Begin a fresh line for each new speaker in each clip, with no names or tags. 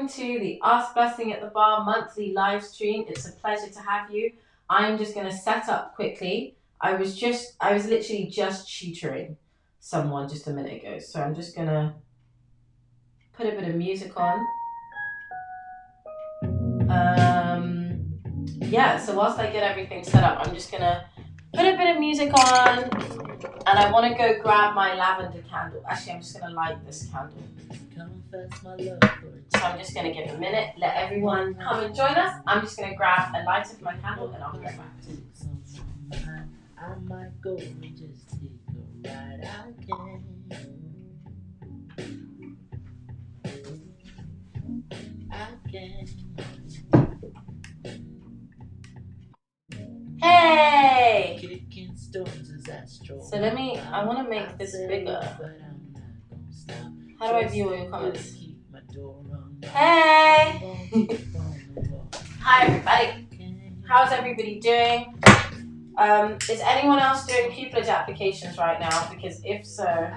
welcome to the Ask Blessing at the Bar monthly live stream. It's a pleasure to have you. I'm just going to set up quickly. I was literally just tutoring someone just a minute ago. So I'm just going to put a bit of music on. So whilst I get everything set up, I'm just going to put a bit of music on, and I want to go grab my lavender candle. Actually, I'm just going to light this candle. So I'm just going to give a minute, let everyone come and join us. I'm just going to grab a lighter for my candle and I'll be right back. I might go and just take a ride. I can. Hey! So I want to make this bigger. How do I view all your comments? Hey! Hi everybody. How's everybody doing? Is anyone else doing pupillage applications right now? Because if so,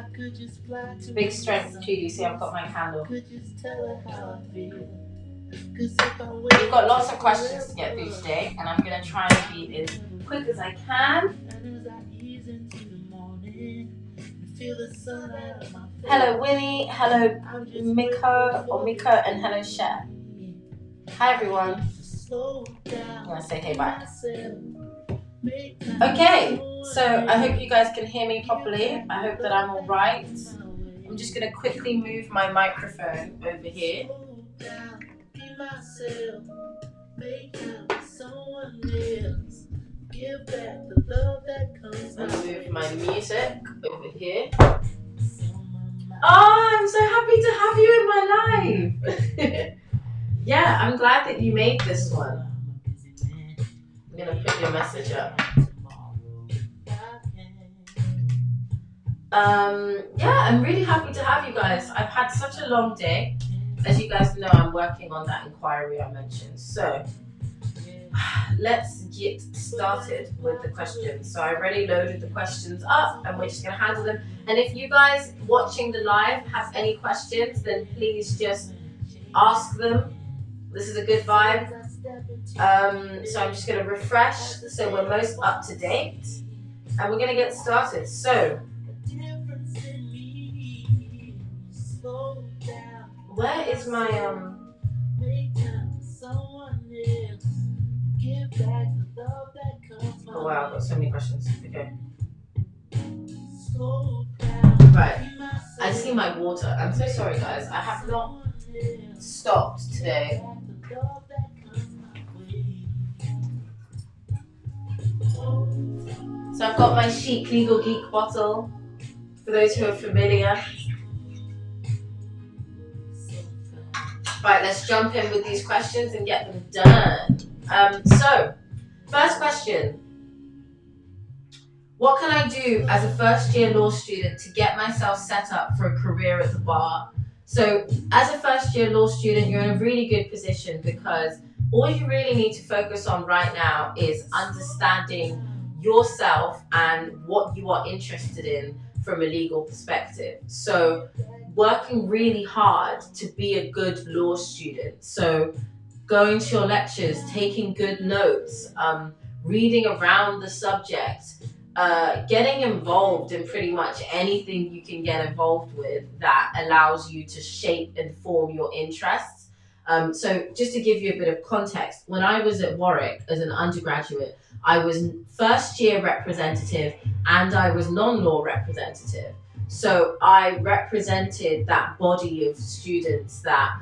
big strength to you. See, I've got my candle. We've got lots of questions to get through today, and I'm going to try and be as quick as I can. Hello Winnie, hello Miko, and hello Cher. Hi everyone. I'm going to say hey bye. Okay, so I hope you guys can hear me properly. I hope that I'm alright. I'm just going to quickly move my microphone over here. And move my music over here. Oh, I'm so happy to have you in my life. Yeah, I'm glad that you made this one. I'm going to put your message up. I'm really happy to have you guys. I've had such a long day. As you guys know, I'm working on that inquiry I mentioned. So let's get started with the questions. So I already loaded the questions up and we're just going to handle them. And if you guys watching the live have any questions, then please just ask them. This is a good vibe. So I'm just going to refresh so we're most up to date. And we're going to get started. So where is my Oh wow, I've got so many questions. Okay. Right. I just need my water. I'm so sorry guys. I have not stopped today. So I've got my Chic Legal Geek bottle, for those who are familiar. Right, let's jump in with these questions and get them done. So, first question. What can I do as a first year law student to get myself set up for a career at the bar? So, as a first year law student, you're in a really good position because all you really need to focus on right now is understanding yourself and what you are interested in from a legal perspective. So, working really hard to be a good law student. So, going to your lectures, taking good notes, reading around the subject, getting involved in pretty much anything you can get involved with that allows you to shape and form your interests. So just to give you a bit of context, when I was at Warwick as an undergraduate, I was first year representative and I was non-law representative. So I represented that body of students that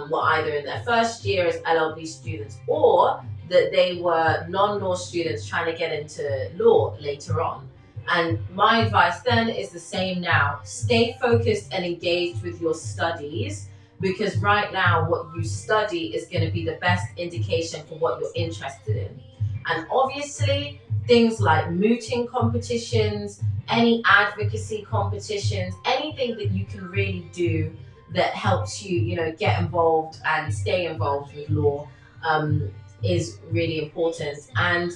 were either in their first year as LLB students or that they were non-law students trying to get into law later on. And my advice then is the same now. Stay focused and engaged with your studies because right now what you study is going to be the best indication for what you're interested in. And obviously things like mooting competitions, any advocacy competitions, anything that you can really do that helps you, get involved and stay involved with law is really important. And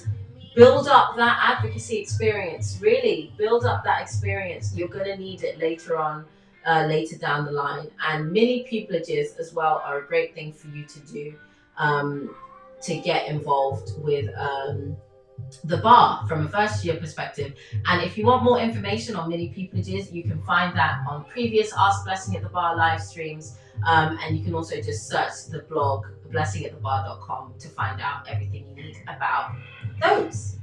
build up that advocacy experience. Really build up that experience. You're going to need it later on later down the line. And mini pupilages as well are a great thing for you to do, to get involved with the bar from a first year perspective. And if you want more information on mini pupilages, you can find that on previous Ask Blessing at the Bar live streams. And you can also just search the blog blessingatthebar.com to find out everything you need about those.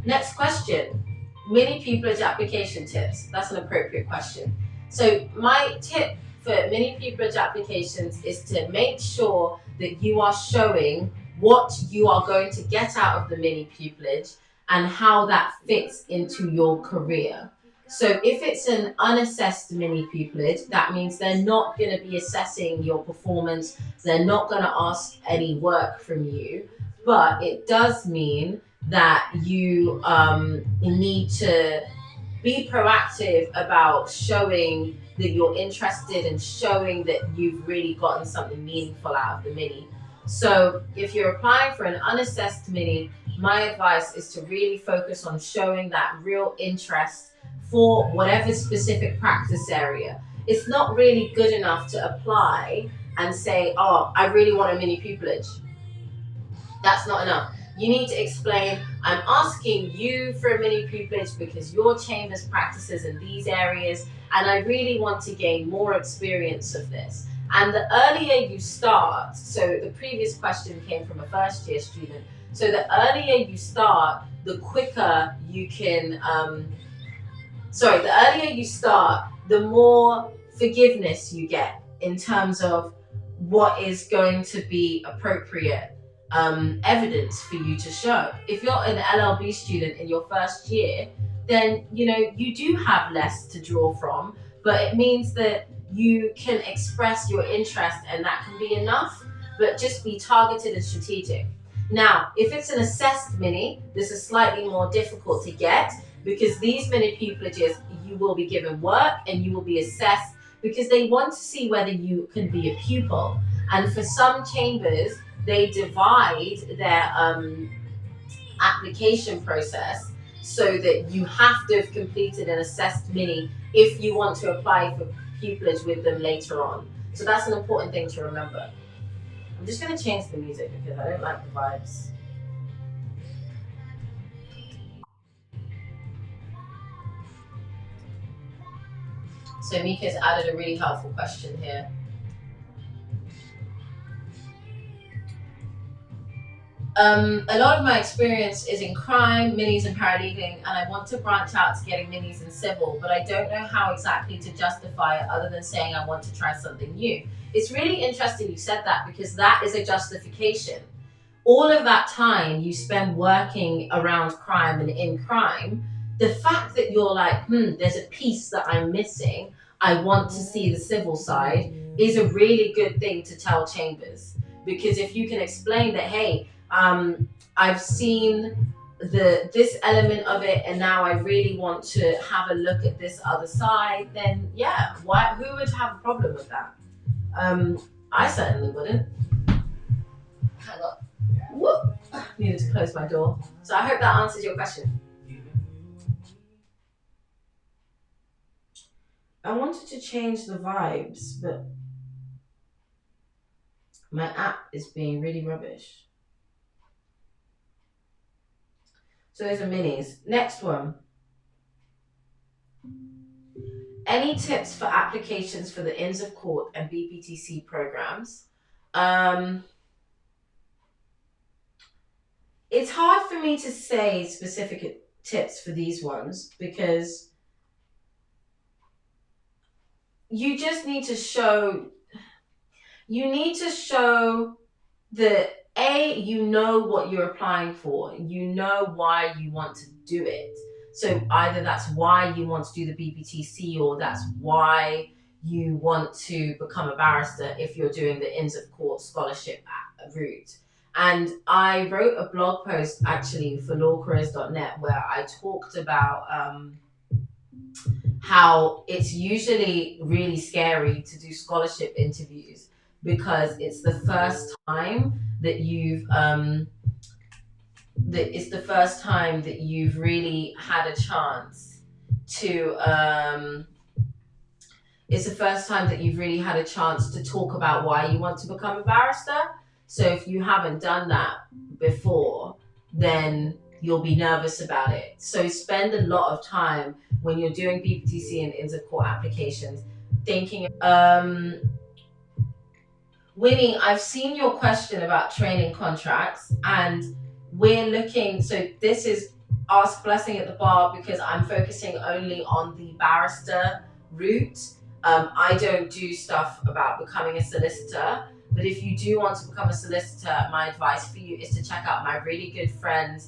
Next question. Mini pupillage application tips. That's an appropriate question. So my tip for mini pupillage applications is to make sure that you are showing what you are going to get out of the mini pupillage and how that fits into your career. So if it's an unassessed mini pupillage, that means they're not going to be assessing your performance. They're not going to ask any work from you, but it does mean that you need to be proactive about showing that you're interested and showing that you've really gotten something meaningful out of the mini. So if you're applying for an unassessed mini, my advice is to really focus on showing that real interest for whatever specific practice area. It's not really good enough to apply and say, oh, I really want a mini pupillage. That's not enough. You need to explain, I'm asking you for a mini pupillage because your chamber's practices in these areas, and I really want to gain more experience of this. And the earlier you start, so the previous question came from a first year student, so the earlier you start, the quicker you can, the earlier you start, the more forgiveness you get in terms of what is going to be appropriate evidence for you to show. If you're an LLB student in your first year, then you do have less to draw from, but it means that you can express your interest and that can be enough, but just be targeted and strategic. Now, if it's an assessed mini, this is slightly more difficult to get because these mini pupillages, you will be given work and you will be assessed because they want to see whether you can be a pupil. And for some chambers, they divide their application process so that you have to have completed an assessed mini if you want to apply for pupillage with them later on. So that's an important thing to remember. I'm just going to change the music because I don't like the vibes. So Mika's added a really helpful question here. A lot of my experience is in crime, minis and paralegaling, and I want to branch out to getting minis in civil, but I don't know how exactly to justify it other than saying I want to try something new. It's really interesting you said that because that is a justification. All of that time you spend working around crime and in crime, the fact that you're like, there's a piece that I'm missing, I want to see the civil side, is a really good thing to tell chambers. Because if you can explain that, hey, I've seen this element of it and now I really want to have a look at this other side, then yeah, who would have a problem with that? I certainly wouldn't. Hang on. Whoop! Needed to close my door. So I hope that answers your question. I wanted to change the vibes, but my app is being really rubbish. So those are minis. Next one. Any tips for applications for the Inns of Court and BPTC programs? It's hard for me to say specific tips for these ones because you just need to show, that you know what you're applying for, you know why you want to do it. So either that's why you want to do the BPTC or that's why you want to become a barrister if you're doing the Inns of Court scholarship route. And I wrote a blog post actually for lawcareers.net where I talked about how it's usually really scary to do scholarship interviews because it's the first time that you've really had a chance to it's the first time that you've really had a chance to talk about why you want to become a barrister. So if you haven't done that before, then you'll be nervous about it. So spend a lot of time when you're doing BPTC and inter-court applications thinking, Winnie, I've seen your question about training contracts, and we're looking. So this is Ask Blessing at the Bar because I'm focusing only on the barrister route. I don't do stuff about becoming a solicitor, but if you do want to become a solicitor, my advice for you is to check out my really good friend,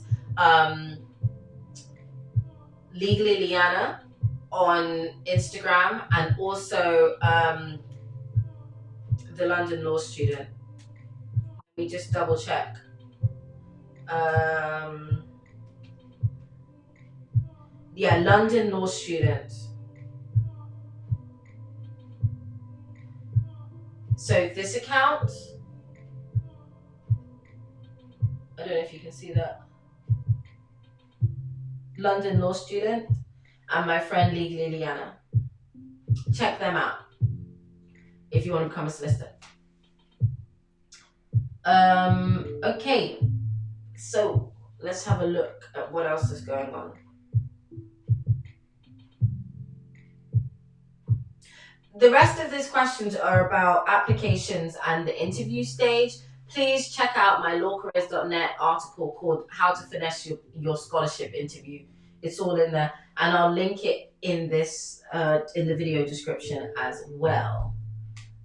Legally Liana, on Instagram, and also the London Law Student. Let me just double check. London Law Student. So this account, I don't know if you can see that. London Law Student and my friend Legally Liana. Check them out if you want to become a solicitor. Okay, so let's have a look at what else is going on. The rest of these questions are about applications and the interview stage. Please check out my lawcareers.net article called How to Finesse Your Scholarship Interview. It's all in there, and I'll link it in this in the video description as well.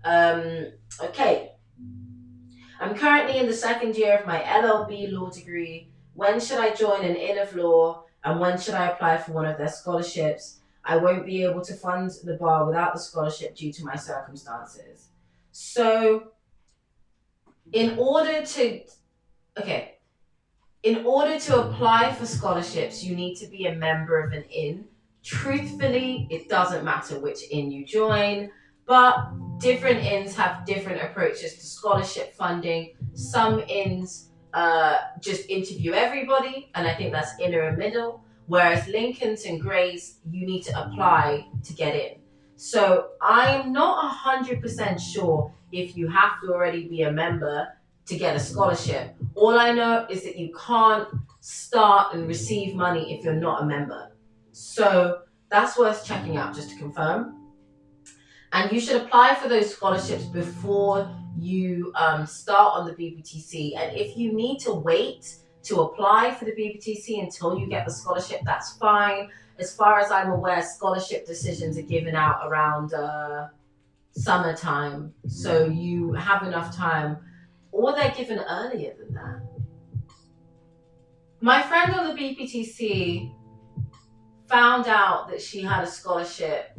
Okay. I'm currently in the second year of my LLB law degree. When should I join an Inn of Law, and when should I apply for one of their scholarships? I won't be able to fund the bar without the scholarship due to my circumstances. So in order to apply for scholarships, you need to be a member of an inn. Truthfully, it doesn't matter which inn you join, but different inns have different approaches to scholarship funding. Some inns just interview everybody, and I think that's inner and middle, whereas Lincoln's and Gray's, you need to apply to get in. So I'm not 100% sure if you have to already be a member to get a scholarship. All I know is that you can't start and receive money if you're not a member. So that's worth checking out just to confirm. And you should apply for those scholarships before you start on the BPTC. And if you need to wait to apply for the BPTC until you get the scholarship, that's fine. As far as I'm aware, scholarship decisions are given out around summertime. So you have enough time, or they're given earlier than that. My friend on the BPTC found out that she had a scholarship.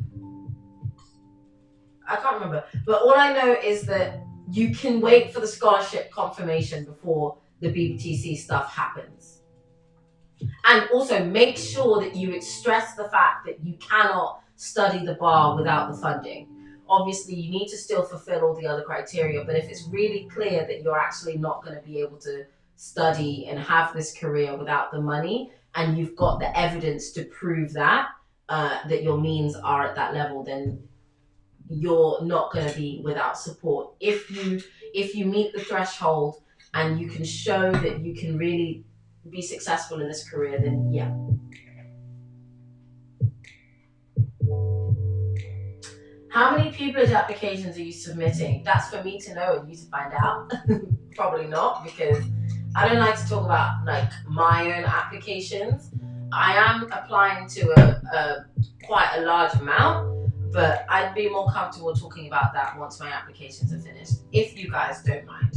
I can't remember, but all I know is that you can wait for the scholarship confirmation before the BPTC stuff happens. And also make sure that you stress the fact that you cannot study the bar without the funding. Obviously, you need to still fulfill all the other criteria, but if it's really clear that you're actually not going to be able to study and have this career without the money, and you've got the evidence to prove that, that your means are at that level, then you're not going to be without support. If you meet the threshold and you can show that you can really be successful in this career, then yeah. How many pupillage applications are you submitting? That's for me to know and you to find out. Probably not, because I don't like to talk about like my own applications. I am applying to a quite a large amount, but I'd be more comfortable talking about that once my applications are finished, if you guys don't mind.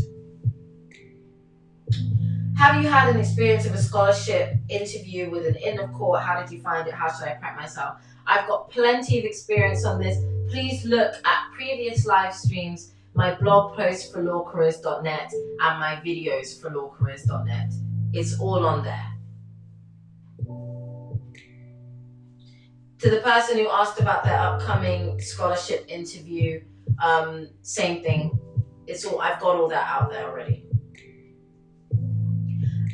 Have you had an experience of a scholarship interview with an Inn of Court? How did you find it? How should I prep myself? I've got plenty of experience on this. Please look at previous live streams, my blog posts for lawcareers.net, and my videos for lawcareers.net. It's all on there. To the person who asked about their upcoming scholarship interview, same thing. I've got all that out there already.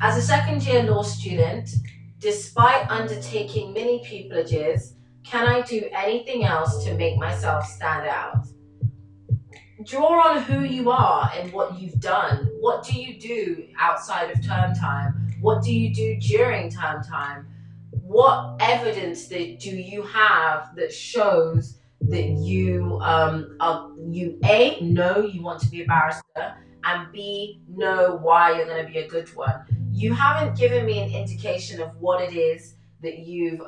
As a second year law student, despite undertaking many pupillages, Can I do anything else to make myself stand out? Draw on who you are and what you've done. What do you do outside of term time? What do you do during term time? What evidence do you have that shows that you you A, know you want to be a barrister, and B, know why you're going to be a good one? You haven't given me an indication of what it is that you've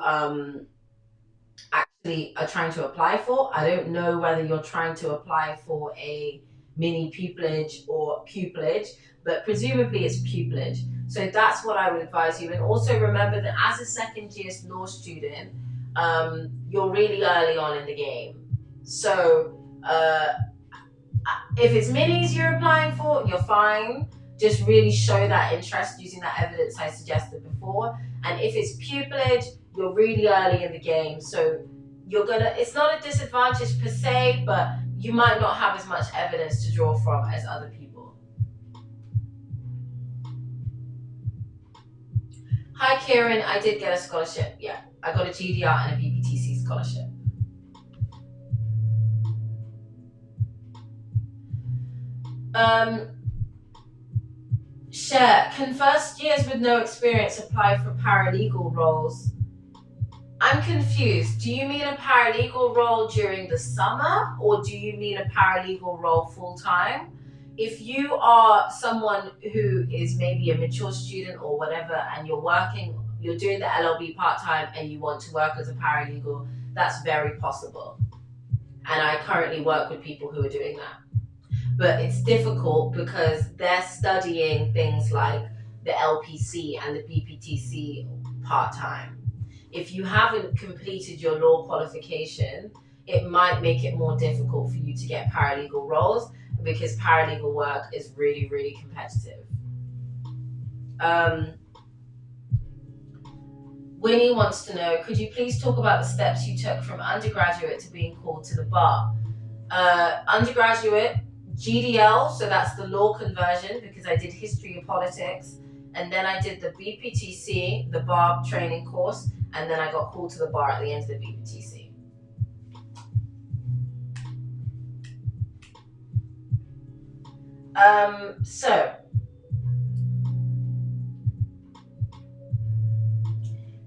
actually are trying to apply for. I don't know whether you're trying to apply for a mini pupillage or pupillage, but presumably it's pupillage. So that's what I would advise you. And also remember that as a second year law student, you're really early on in the game. So if it's minis you're applying for, you're fine. Just really show that interest using that evidence I suggested before. And if it's pupillage, you're really early in the game. So it's not a disadvantage per se, but you might not have as much evidence to draw from as other people. Hi Kieran, I did get a scholarship. Yeah, I got a GDR and a BPTC scholarship. Share, can first years with no experience apply for paralegal roles? I'm confused. Do you mean a paralegal role during the summer, or do you mean a paralegal role full time? If you are someone who is maybe a mature student or whatever, and you're doing the LLB part time and you want to work as a paralegal, that's very possible. And I currently work with people who are doing that. But it's difficult because they're studying things like the LPC and the BPTC part time. If you haven't completed your law qualification, it might make it more difficult for you to get paralegal roles because paralegal work is really, really competitive. Winnie wants to know, could you please talk about the steps you took from undergraduate to being called to the bar? Undergraduate, GDL, so that's the law conversion because I did history and politics, and then I did the BPTC, the bar training course, and then I got called to the bar at the end of the BPTC. So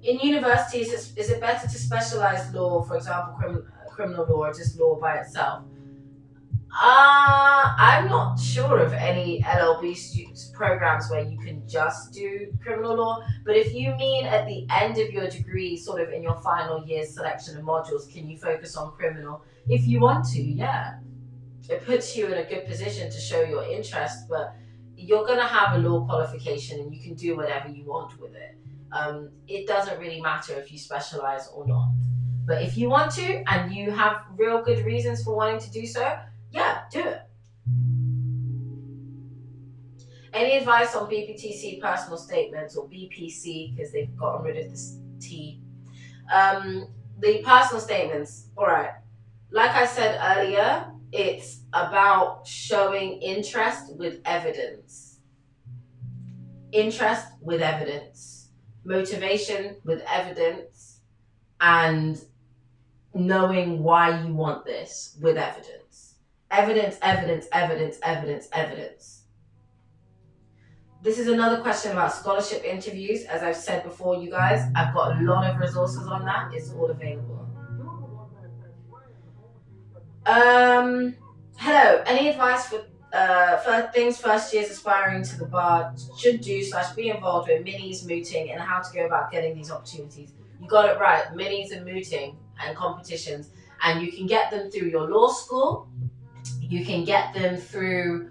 in universities, is it better to specialize law, for example, criminal law, or just law by itself? I'm not sure of any LLB programs where you can just do criminal law, but if you mean at the end of your degree, sort of in your final year's selection of modules, can you focus on criminal? If you want to, yeah. It puts you in a good position to show your interest, but you're going to have a law qualification and you can do whatever you want with it. It doesn't really matter if you specialize or not. But if you want to and you have real good reasons for wanting to do so, yeah, do it. Any advice on BPTC personal statements or BPC because they've gotten rid of this T? The personal statements, all right. Like I said earlier, it's about showing interest with evidence. Interest with evidence. Motivation with evidence. And knowing why you want this with evidence. Evidence, evidence, evidence, evidence, evidence. This is another question about scholarship interviews. As I've said before, you guys, I've got a lot of resources on that. It's all available. Hello. Any advice for things first years aspiring to the bar should do / be involved with minis, mooting, and how to go about getting these opportunities? You got it right. Minis and mooting and competitions, and you can get them through your law school. You can get them through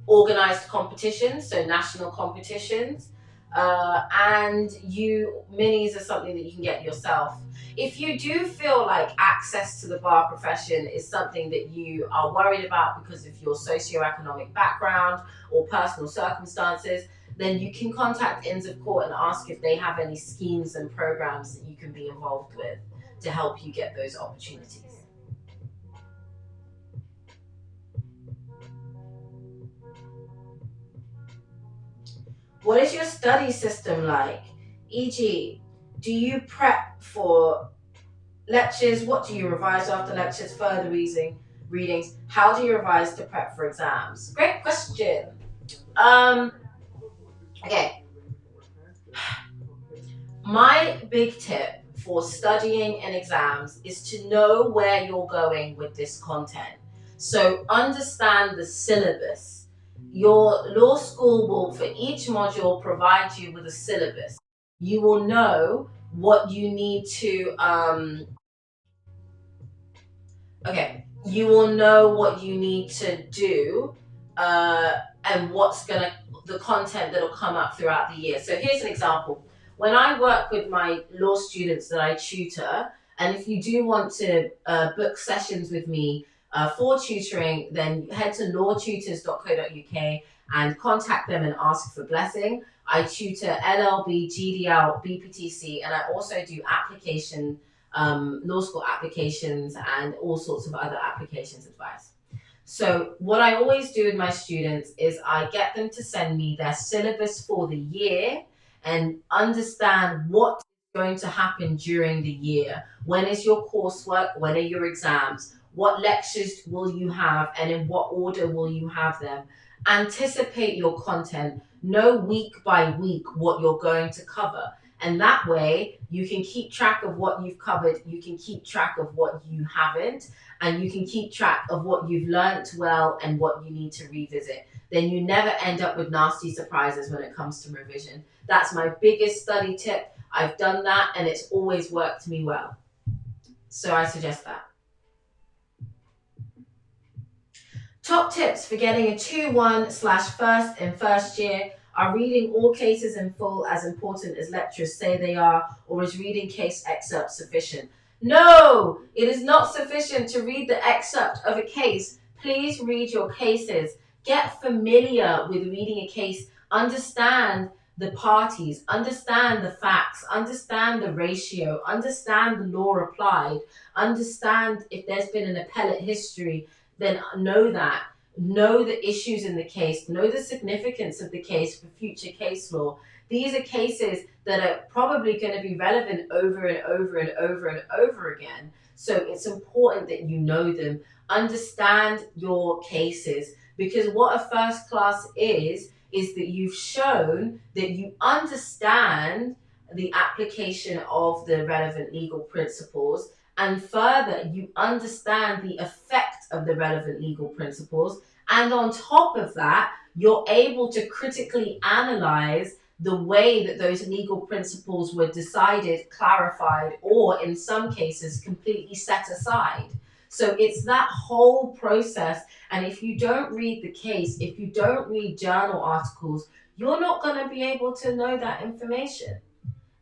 organized competitions, so national competitions, and minis are something that you can get yourself. If you do feel like access to the bar profession is something that you are worried about because of your socioeconomic background or personal circumstances, then you can contact Inns of Court and ask if they have any schemes and programs that you can be involved with to help you get those opportunities. What is your study system like? E.g., do you prep for Lectures, what do you revise after lectures? Further readings. How do you revise to prep for exams? Great question. Um, okay, my big tip for studying in exams is to know where you're going with this content. So understand the syllabus. Your law school will, for each module, provide you with a syllabus. You will know what you need to you will know what you need to do, and the content that'll come up throughout the year. So here's an example. When I work with my law students that I tutor, and if you do want to book sessions with me for tutoring, then head to lawtutors.co.uk and contact them and ask for blessing. I tutor LLB, GDL, BPTC, and I also do law school applications and all sorts of other applications advice. So what I always do with my students is I get them to send me their syllabus for the year and understand what is going to happen during the year. When is your coursework? When are your exams? What lectures will you have and in what order will you have them? Anticipate your content. Know week by week what you're going to cover. And that way you can keep track of what you've covered, you can keep track of what you haven't, and you can keep track of what you've learnt well and what you need to revisit. Then you never end up with nasty surprises when it comes to revision. That's my biggest study tip. I've done that and it's always worked me well. So I suggest that. Top tips for getting a 2-1/first in first year. Are reading all cases in full as important as lecturers say they are, or is reading case excerpts sufficient? No, it is not sufficient to read the excerpt of a case. Please read your cases. Get familiar with reading a case. Understand the parties, understand the facts, understand the ratio, understand the law applied, understand if there's been an appellate history, then know the issues in the case, know the significance of the case for future case law. These are cases that are probably going to be relevant over and over and over and over again. So it's important that you know them, understand your cases, because what a first class is that you've shown that you understand the application of the relevant legal principles, and further, you understand the effect of the relevant legal principles. And on top of that, you're able to critically analyze the way that those legal principles were decided, clarified, or in some cases, completely set aside. So it's that whole process. And if you don't read the case, if you don't read journal articles, you're not going to be able to know that information.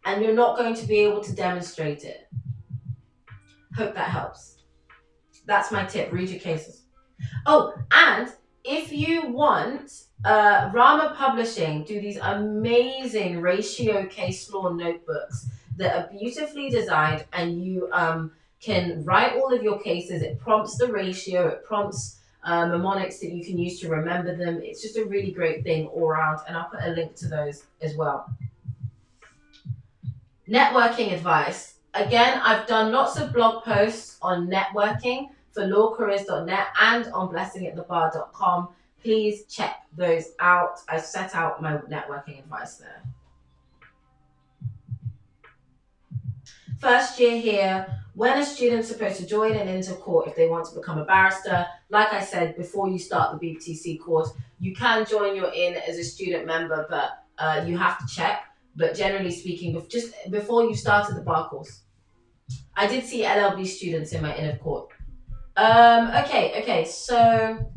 And you're not going to be able to demonstrate it. Hope that helps. That's my tip. Read your cases. Oh, and if you want, Rama Publishing do these amazing ratio case law notebooks that are beautifully designed, and you can write all of your cases. It prompts the ratio, it prompts mnemonics that you can use to remember them. It's just a really great thing all around, and I'll put a link to those as well. Networking advice. Again, I've done lots of blog posts on networking for lawcareers.net and on blessingatthebar.com. Please check those out. I've set out my networking advice there. First year here, when a student's supposed to join and enter court if they want to become a barrister. Like I said, before you start the BPTC course, you can join your in as a student member, but you have to check. But generally speaking, just before you started the bar course. I did see LLB students in my inn of court. Okay. So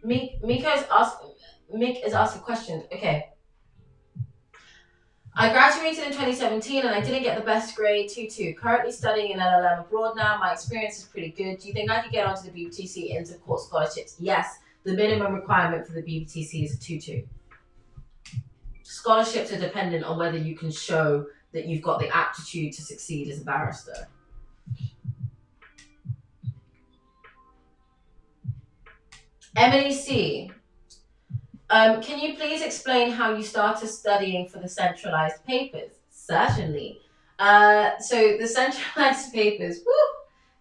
Meek is asking questions. Okay. I graduated in 2017 and I didn't get the best grade, 2-2. Currently studying in LLM abroad now. My experience is pretty good. Do you think I could get onto the BPTC into court scholarships? Yes. The minimum requirement for the BPTC is a 2-2. Scholarships are dependent on whether you can show that you've got the aptitude to succeed as a barrister. Emily C. Can you please explain how you started studying for the centralized papers? Certainly. So the centralized papers, woo,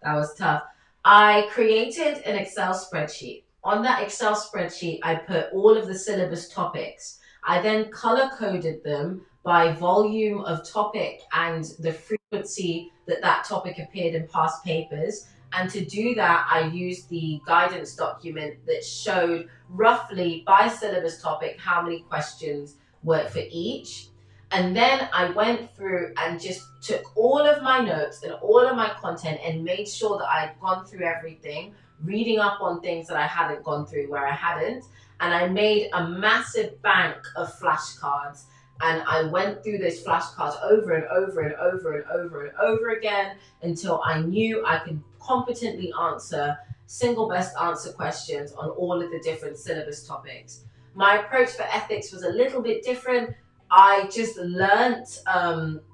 that was tough. I created an Excel spreadsheet. On that Excel spreadsheet, I put all of the syllabus topics. I then color coded them by volume of topic and the frequency that that topic appeared in past papers. And to do that, I used the guidance document that showed roughly by syllabus topic how many questions were for each. And then I went through and just took all of my notes and all of my content and made sure that I'd gone through everything, reading up on things that I hadn't gone through where I hadn't. And I made a massive bank of flashcards. And I went through those flashcards over and over and over and over and over again until I knew I could competently answer single best answer questions on all of the different syllabus topics. My approach for ethics was a little bit different. I just learnt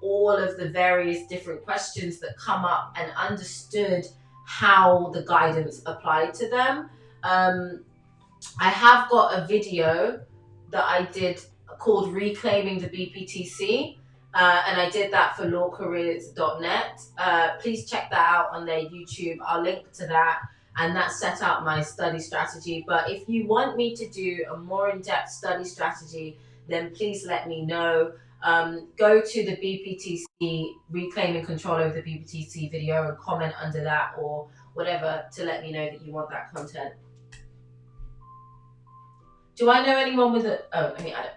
all of the various different questions that come up and understood how the guidance applied to them. I have got a video that I did called Reclaiming the BPTC, and I did that for lawcareers.net. Please check that out on their YouTube. I'll link to that, and that set out my study strategy. But if you want me to do a more in-depth study strategy, then please let me know. Go to the BPTC Reclaiming Control Over the BPTC video and comment under that or whatever to let me know that you want that content. Do I know anyone with a... Oh, let me add it.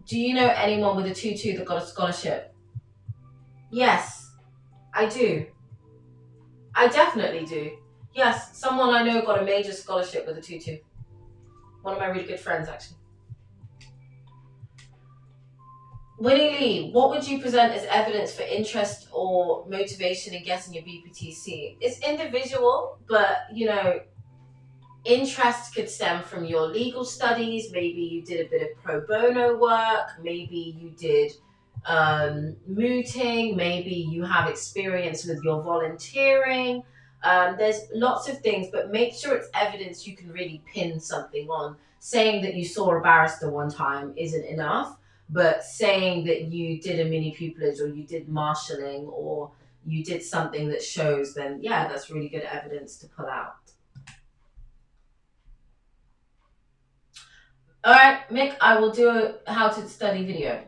Do you know anyone with a 2-2 that got a scholarship? Yes, I do. I definitely do. Yes, someone I know got a major scholarship with a 2-2. One of my really good friends, actually. Winnie Lee, what would you present as evidence for interest or motivation in getting your BPTC? It's individual, but interest could stem from your legal studies. Maybe you did a bit of pro bono work. Maybe you did mooting. Maybe you have experience with your volunteering. There's lots of things, but make sure it's evidence you can really pin something on. Saying that you saw a barrister one time isn't enough, but saying that you did a mini pupillage or you did marshalling or you did something that shows, then yeah, that's really good evidence to pull out. All right, Mick, I will do a how to study video.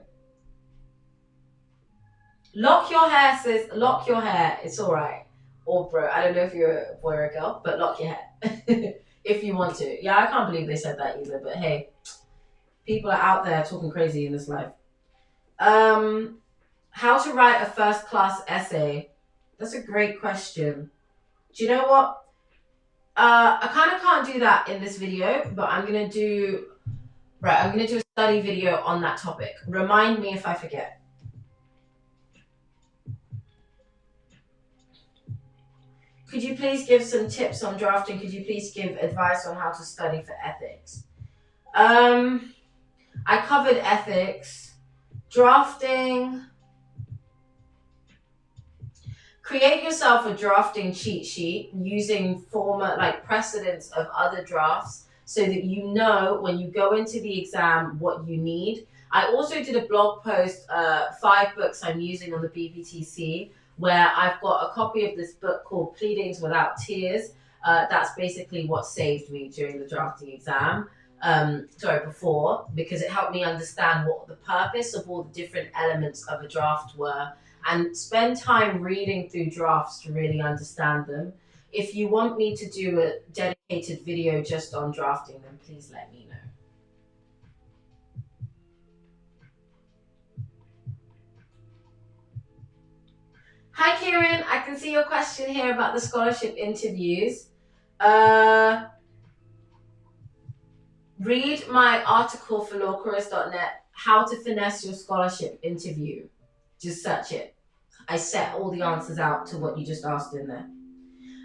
Lock your hair, sis. Lock your hair. It's all right. Or bro, I don't know if you're a boy or a girl, but lock your hair if you want to. Yeah, I can't believe they said that either. But hey, people are out there talking crazy in this life. How to write a first class essay? That's a great question. Do you know what? I kind of can't do that in this video, but I'm gonna do a study video on that topic. Remind me if I forget. Could you please give some tips on drafting? Could you please give advice on how to study for ethics? I covered ethics. Drafting. Create yourself a drafting cheat sheet using former precedents of other drafts so that you know when you go into the exam what you need. I also did a blog post, 5 books I'm using on the BPTC, where I've got a copy of this book called Pleadings Without Tears. That's basically what saved me during the drafting exam. Before, because it helped me understand what the purpose of all the different elements of a draft were and spend time reading through drafts to really understand them. If you want me to do a dedicated video just on drafting, then please let me know. Hi, Kieran. I can see your question here about the scholarship interviews. Read my article for lawcareers.net, How to Finesse Your Scholarship Interview. Just search it. I set all the answers out to what you just asked in there.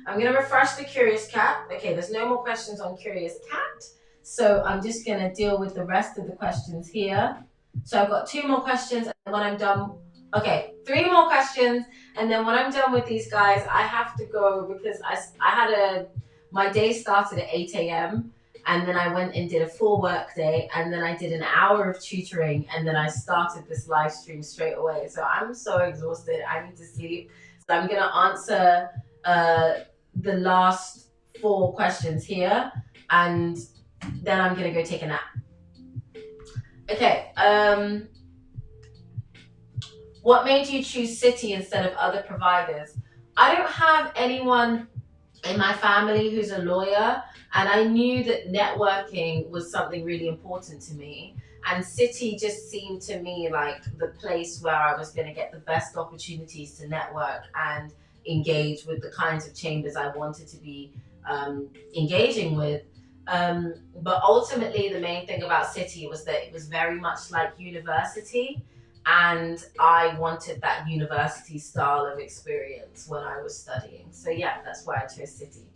I'm going to refresh the Curious Cat. Okay, there's no more questions on Curious Cat. So I'm just going to deal with the rest of the questions here. So I've got 2 more questions, and when I'm done Okay, 3 more questions, and then when I'm done with these guys, I have to go because I had my day started at 8 a.m. and then I went and did a full work day, and then I did an hour of tutoring, and then I started this live stream straight away. So I'm so exhausted. I need to sleep. So I'm gonna answer the last 4 questions here, and then I'm gonna go take a nap. Okay. What made you choose City instead of other providers? I don't have anyone in my family who's a lawyer, and I knew that networking was something really important to me. And City just seemed to me like the place where I was going to get the best opportunities to network and engage with the kinds of chambers I wanted to be engaging with. But ultimately, the main thing about City was that it was very much like university, and I wanted that university style of experience when I was studying. So yeah, that's why I chose City.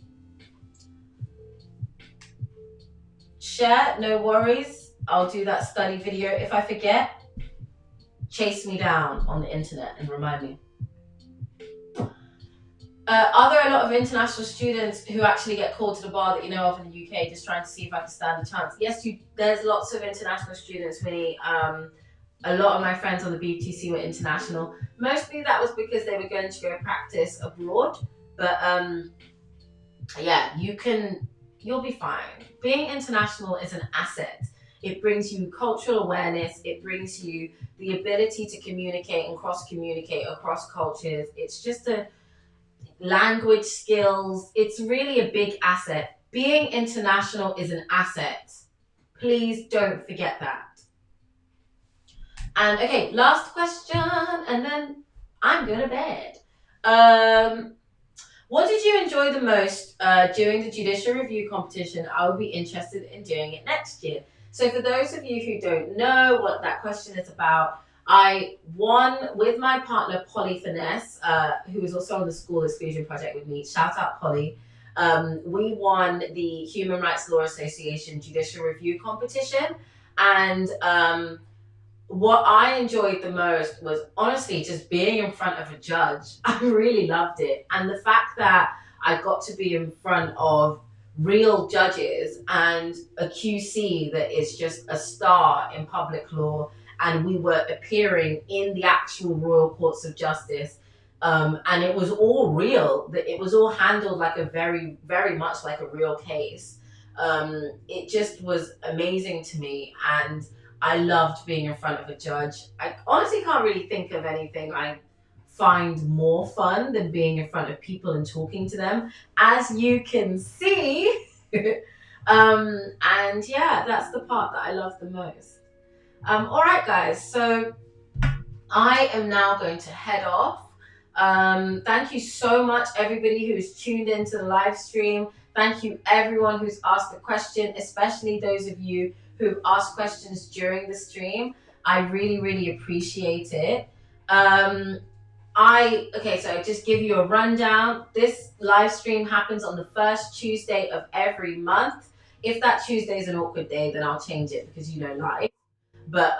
Share, no worries. I'll do that study video. If I forget, chase me down on the internet and remind me. Are there a lot of international students who actually get called to the bar that you know of in the UK? Just trying to see if I can stand a chance. Yes, there's lots of international students, Winnie. A lot of my friends on the BPTC were international. Mostly that was because they were going to go practice abroad. But yeah, you'll be fine. Being international is an asset. It brings you cultural awareness. It brings you the ability to communicate and cross communicate across cultures. It's just a language skills. It's really a big asset. Being international is an asset. Please don't forget that. And okay, last question, and then I'm going to bed. What did you enjoy the most during the judicial review competition? I would be interested in doing it next year. So, for those of you who don't know what that question is about, I won with my partner Polly Finesse, who is also on the School Exclusion Project with me. Shout out Polly. We won the Human Rights Law Association judicial review competition, and what I enjoyed the most was honestly just being in front of a judge. I really loved it. And the fact that I got to be in front of real judges and a QC that is just a star in public law, and we were appearing in the actual Royal Courts of Justice. And it was all real, that it was all handled like a very, very much like a real case. It just was amazing to me. And I loved being in front of a judge. I honestly can't really think of anything I find more fun than being in front of people and talking to them, as you can see. And yeah, that's the part that I love the most. All right, guys. So I am now going to head off. Thank you so much, everybody who's tuned into the live stream. Thank you, everyone who's asked a question, especially those of you who've asked questions during the stream. I really, really appreciate it. So just give you a rundown. This live stream happens on the first Tuesday of every month. If that Tuesday is an awkward day, then I'll change it because live. But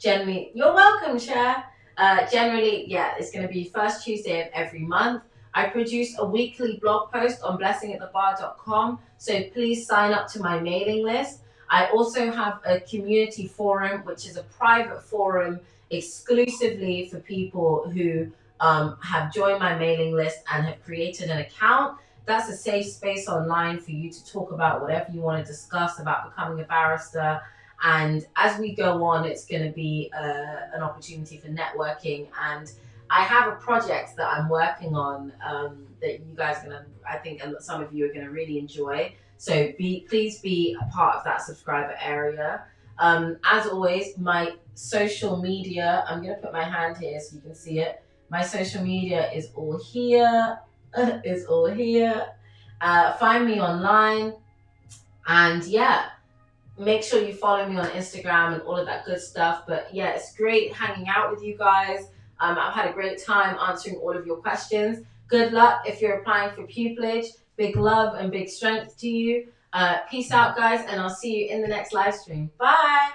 generally, you're welcome, Cher. Generally, yeah, it's going to be first Tuesday of every month. I produce a weekly blog post on blessingatthebar.com, so please sign up to my mailing list. I also have a community forum, which is a private forum exclusively for people who have joined my mailing list and have created an account. That's a safe space online for you to talk about whatever you want to discuss about becoming a barrister. And as we go on, it's going to be an opportunity for networking. And I have a project that I'm working on that you guys are going to, I think some of you are going to really enjoy. So please be a part of that subscriber area. As always, my social media, I'm going to put my hand here so you can see it. My social media is all here. Find me online. And yeah, make sure you follow me on Instagram and all of that good stuff. But yeah, it's great hanging out with you guys. I've had a great time answering all of your questions. Good luck if you're applying for pupillage. Big love and big strength to you. Peace out, guys, and I'll see you in the next live stream. Bye.